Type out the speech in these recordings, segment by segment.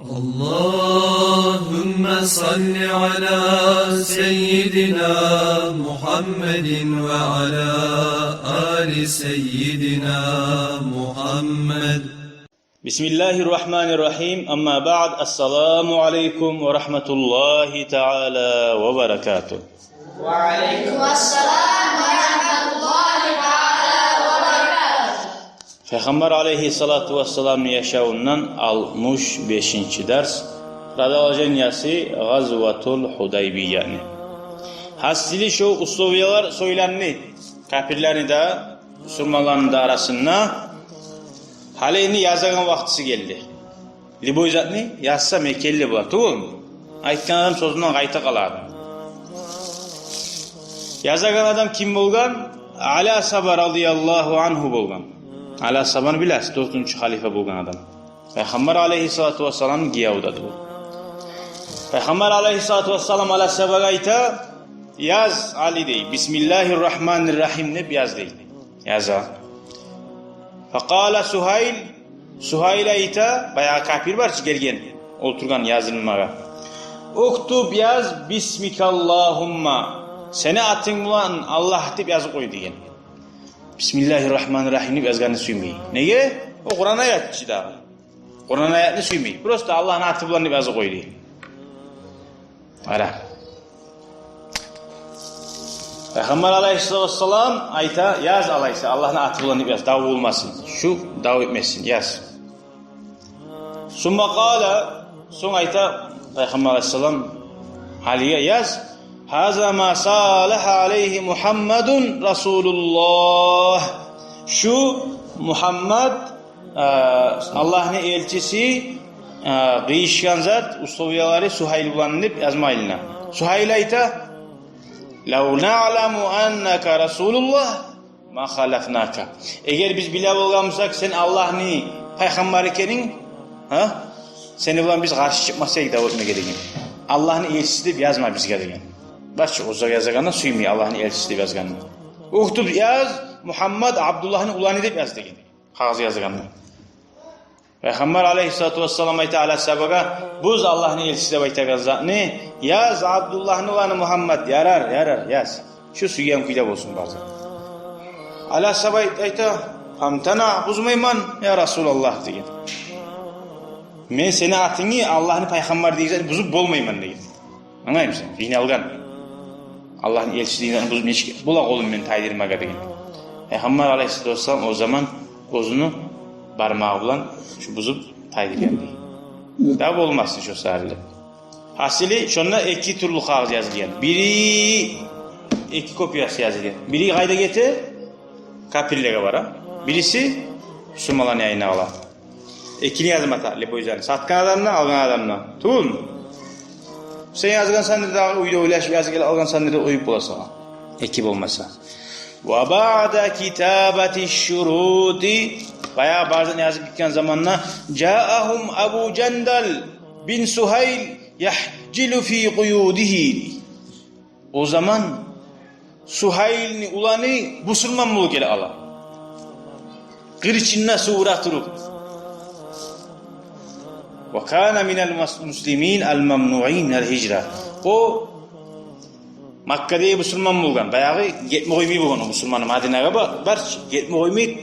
Allahümme salli ala seyyidina Muhammedin ve ala ali seyyidina Muhammed. Bismillahirrahmanirrahim. Amma ba'd. Esselamu aleyküm ve rahmetullahi teala ve berekatuhu. Ve aleykümselam ve rahmetullahi teala ve berekatuhu. Peygamber aleyhissalatu vesselam yaşamından 65. ders. Radalajanyası Gazvatul Hudaybiyani. Hasili şu usluviyalar söylenli. Kafirlerin de Müslümanların da arasında halini yazan vaktisi geldi. Liboy zatni yazsa Mekkelli bu. Tuğul mu? Aytkan adam sözünden kayta kalardı. Yazagan adam kim bolgan? Ala Sabah radıyallahu anhu bolgan. Ala Sabah'ını biləsiz, 4. halife bolgan adam. Peygamber aleyhissalatu vesselam giyavdadı bu. Peygamber aleyhissalatu vesselam Ala Sabah'a ayta yaz Ali dey. Bismillahirrahmanirrahim ne yaz dey. Yaza. Faqala Suhayl ayta bayağı kafir var gelgen. Oturgan yazılmağa. Uktub yaz Bismikallahumma. Seni atın bulan Allah deb yazı koy degen. Bismillahirrahmanirrahim deb yazganını suymayı. Nege? O Kur'an ayatçı da. Kur'an ayatını suymayı. Prosta Allah'ın atı bulan deb yazı koy degen. Ara. Peygamber aleyhisselam ayta yaz alaysa Allah'ın atı bulan deb yaz. Dav olmasın. Şu dav etmesin. Yaz. Summa qala son ayta Peygamber aleyhisselam haliye yaz. Haza ma salaha aleyhi Muhammedun Resulullah. Şu Muhammed Allah'ın elçisi kıyışkan zat usluviyaları Suhayl bulanıp yazmayılına. Suhayl ayta Lav na'lamu annaka Resulullah ma halafnaka. Eğer biz bile olgamsak sen Allah'ın peygamberi kenin seni bulan biz karşı çıkmasaydık da olma gereğin. Allah'ın elçisi deyip yazma biz gereğin. Başça uzak yazgandan suymuyor Allah'ın elçisi deyip yazgandan. Uktub yaz Muhammed Abdullah'ın ulanı deyip yaz degen. Kağızı yazgandan. Peygamber aleyhissalatu vesselam ayta Ala Sabah'a buz Allah'ın elçisi deyip ayta yazda. Ne? Yaz Abdullah'ın ulanı Muhammed. Yarar yaz. Şu suyyan kuyda olsun bazen. Ala Sabah ayta Hamtana buzmayman ya Resulallah degen. Men seni atını Allah'ın peygamber deyecek buzup bolmayman degen. Anlayır mısın? Dini algan. Allah'ın elçiliğinden buzum hiç bulak olun men taydirmaga degen. Peygamber aleyhissalatu vesselam o zaman ozunu barmağı bilan şu buzup taydirgan degen. Daha olmasın şu sarılı. Hasili şonna iki türlü kağıt yazılgan. Biri iki kopyası yazılgan. Biri kayda geti kafirlere vara. Birisi Müslümanların yayına ala. İkini yazmata lipoyzani. Satkan adamdan algan adamdan. Tuğul mu? Sen yazgan sandır da uyda uylaşıp yazgan algan sandır da uyup olasa. Ekip olmasa. Ve ba'da kitabati şurudi bayağı bazen yazıp bitken zamanla Ca'ahum Abu Cendal bin Suhayl yahcilu fi quyudihi. O zaman Suhayl'ni ulanı Müslüman bulu gele ala. Kırçinna suraturu. Ve kana minel muslimin el memnu'in el hicra. O Makka'da Müslüman bulgan. Bayağı gitme koymayı bulgan o Müslümanı. Madine'ye bar gitme koymayı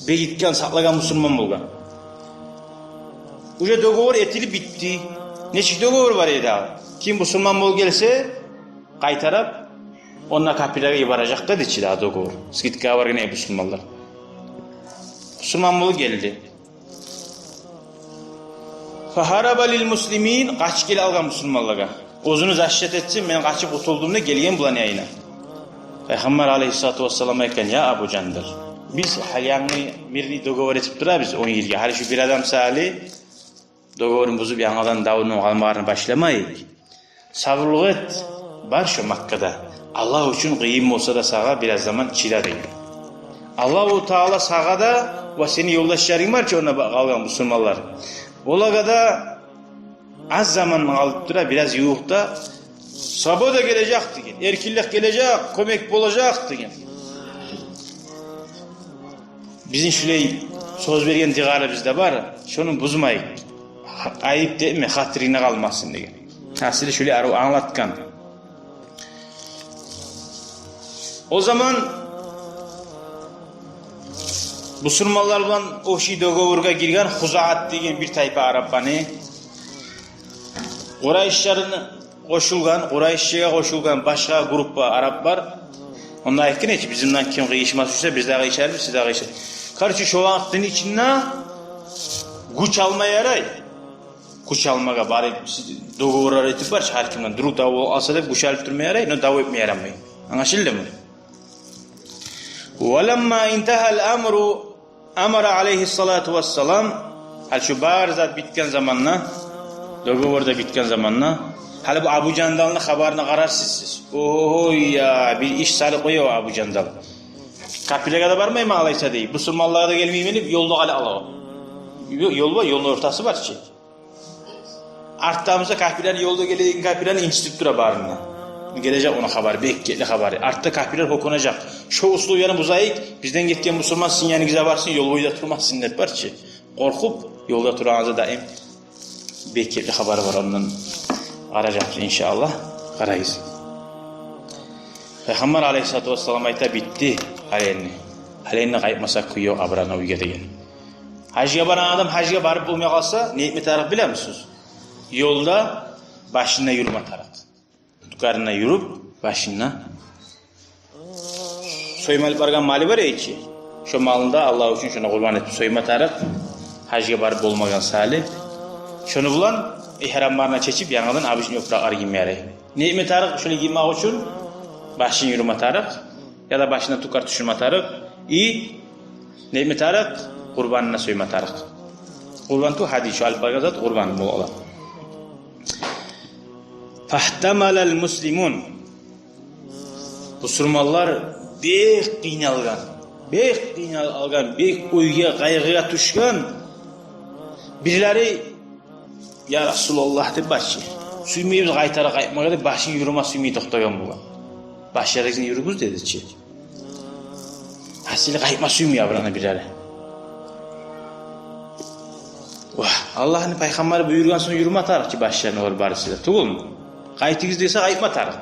beyitken saklagan Müslüman bulgan. Uca dogovor etili bitti. Neçik dogovor var edi abi. Kim Müslüman bul gelse kaytarap onunla kapilere ibaracak da içi daha dogovor. Skitka var gene Müslümanlar. Müslüman bul geldi. Faharaba lil muslimin kaç gel algan Müslümanlara. Ozunu zahşet etsin men kaçıp utulduğumda gelgen bulan yayına. Peygamber aleyhissalatu vesselam eken ya Abu Candal. Biz halyani mirni dogovor etip dura biz 10 yılga. Hali şu bir adam sali dogovorun bozup yangadan davunun kalmağını başlamayık. Savruluğu et. Bar şu Makka'da. Allah için kıyım olsa da sağa biraz zaman çile değil. Allah-u Teala sağa da ve seni yoldaşların var ki ona kalgan Müslümanlar. Olaga da az zaman alıp dura biraz yuğukta sabah da gelecek degen. Erkillik gelecek, kömek olacak degen. Bizim şöyle söz vergen diğeri bizde var. Şunu buzmayın. ayıp değil mi? Hatırına kalmasın diye. Aslında şöyle anlatkan. O zaman Müslümanlar bilan oşi dogovorga girgan Huzaat degan bir tayfa Arab bani Qurayshlarni qo'shilgan, Qurayshga qo'shilgan boshqa gruppa Arablar onlar aytgan ki bizimden kim qiyishmas ise biz de qiyisharmiz, siz de qiyishar. Qarşı şu vaqtın içinde güç almaya yaray. Güç almaga barib dogovorlar etib var, har kimdan durub davu alsa da güç alıp durmaya yaray, no davu etmeye yaramay. Anlaşıldımı? وَلَمَّا اِنْتَهَا الْأَمْرُ أَمَرَ عَلَيْهِ الصَّلَاةُ وَالسَّلَامُ hal şu barzat bitken zamanla dogovorda bitken zamanla hali bu Abu Candal'ın haberini qararsınız siz. Oy ya bir iş salı koyuyor Abu Candal. Kapıya da varmayı mı alaysa değil. Müslümanlara da gelmeyeyim yolda hali alalım. Yol var, yolun ortası var ki. Arttığımızda kahpiler yolda gelen kahpilerin institutura barına. Gelecek ona haber, bekletli haberi. Artta kahpiler okunacak. Şu uslu yarın buzayık, bizden gitken Müslüman sizin yanınıza varsın, yol boyda durmazsın hep var ki. Korkup yolda durağınıza daim bekletli haber var ondan. Arayacağız inşallah. Arayız. Peygamber aleyhissalatü vesselam ayta bitti aleyhine. Aleyhine kayıpmasak kuyuyor abrana uyga degen. Hacıya baran adam hacıya barıp bulmaya kalsa ne etme taraf bilir misiniz? Yolda başına yürüme taraf. Tukarına yürüp başına soymalı bargan mali var ya ki. Şu malında Allah için şuna kurban etip soyma taraf. Hacıya barıp bulmayan salih. Şunu bulan ihramlarına çeçip yanından abişin yoprağı arayayım yarayı. Ne etme taraf şöyle girmek için başın yürüme taraf ya da başına tukar düşürme taraf. Ne etme taraf kurbanına soyma taraf. Kurban tu hadis şu alpagazat kurban muğla. Fahtamalal muslimun. Müslümanlar bek qiynalgan, bek uyga, qaygıga tushgan. Birileri ya Rasulullah deb başı. Suymaymiz qaytara qaytmaga deb başın yürüme suymay to'xtagan bo'lgan. Başlarınızın yürügüz dedi ki. Asili qaytma suymay abrana birileri. Allah'ın peygamberi buyurgan so'ng yürüme tarix ki başlarına var barısıyla. Tugul mu? Qaytınız dese qaytma tarix.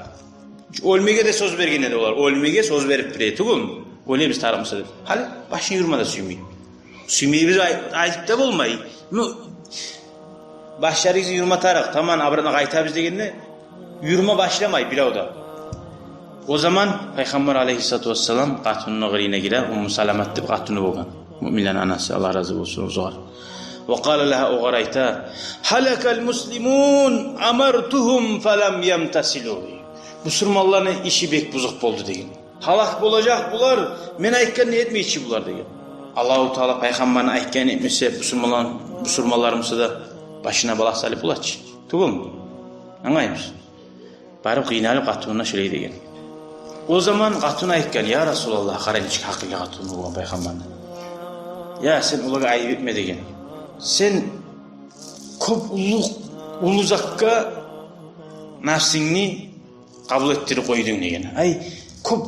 Ölmege de söz bergen edi olar. Ölmege söz berip bire. Tugul mu? Öyle biz tariximiz dedi. Hali başın yürüme de suymay. Suymay biz aytıp da bolmay. Başlarınızın yürüme tarix. Tamam abrana qaytabız degende yürüme başlamay bilavda. O zaman Peygamber aleyhissalatu vesselam qatunun qirine girer. Salamat deb qatunu bo'lgan. Müminlerin anası Allah razı olsun uzar. وقال لها أغريتا هلك المسلمون أمرتهم فلم يمتثلوا. Müslümanların işi bek buzuk oldu deyin. Halak olacak bular. Men aytgan etme içi bular deyin. Allahu Teala peygamberin aytgan etmese Müslümanlarımızı da başına balak salip bular. Tugul mu? Anlaymış. Barıp qiynalıp qatununa şöyle deyin. O zaman qatun aytgan ya Resulallah qaraylık hakkıyla qatunu olan peygamberine. Ya sen olaga ayıp etme deyin. Sen köp uluzakka nafsingni kabul ettirip koydun degen. Ay köp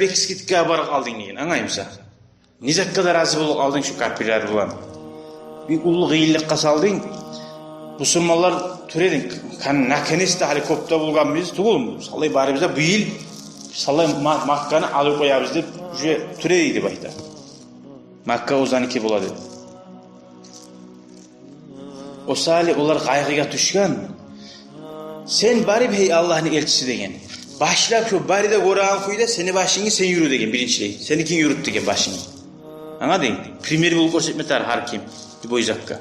iskitka barak aldın degen. Anlaymışsa. Nizak kadar razı bulup aldın şu kapirler bulan. Bir ullu gıyıllıkka saldın. Müslümanlar türedin. Kan nakeneste hali köpte bulgan biz. Tugul mu? Sallay bari bize bu yıl sallay Makka'nı alıp koyarız deyip türediydi bayda. Makka ozan iki buladı. O salih onlar qaygıga düşkan. Sen bari hey Allah'ın elçisi degen. Başlap şu bari de Kur'an kuyda seni başını sen yürü degen birinçiley. Senikin yürüt degen başını. Anladın? Primeri bulup koşetmetar hakim. Boyzakka.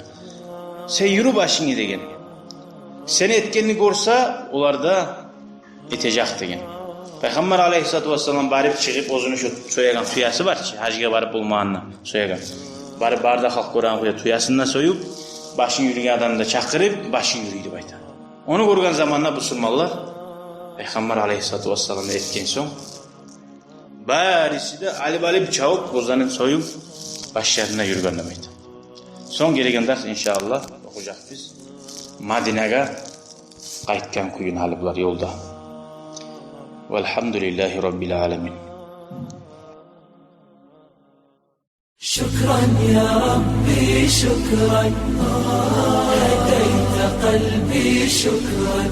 Sen yürü başını degen. Seni etkenini görse onlar da etecek degen. Peygamber aleyhissalatu vesselam barip çıkıp ozunu şu soyagan tuyası var ki hacıga barip bulmağına soyagan. Barip barda halk Kur'an kuyda tuyasından soyup başın yürüyen adamı da çakırıp başın yürüydü bayta. Onu görgen zamanla Müslümanlar Peygamber aleyhissalatu vesselam'ı etken son barisi de alip çabuk bozanın soyup başlarına yürügen bayta. Son gelegen ders inşallah okuyacak biz. Madine'ga qaytkan kuyun hali bular yolda. Velhamdülillahi Rabbil alemin. شكرا يا ربي شكرا دربي شكرا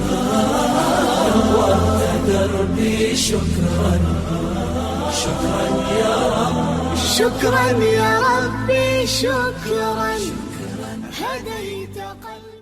نورت دربي شكرا شكرا يا رب شكرا يا ربي شكرا هديت قلبي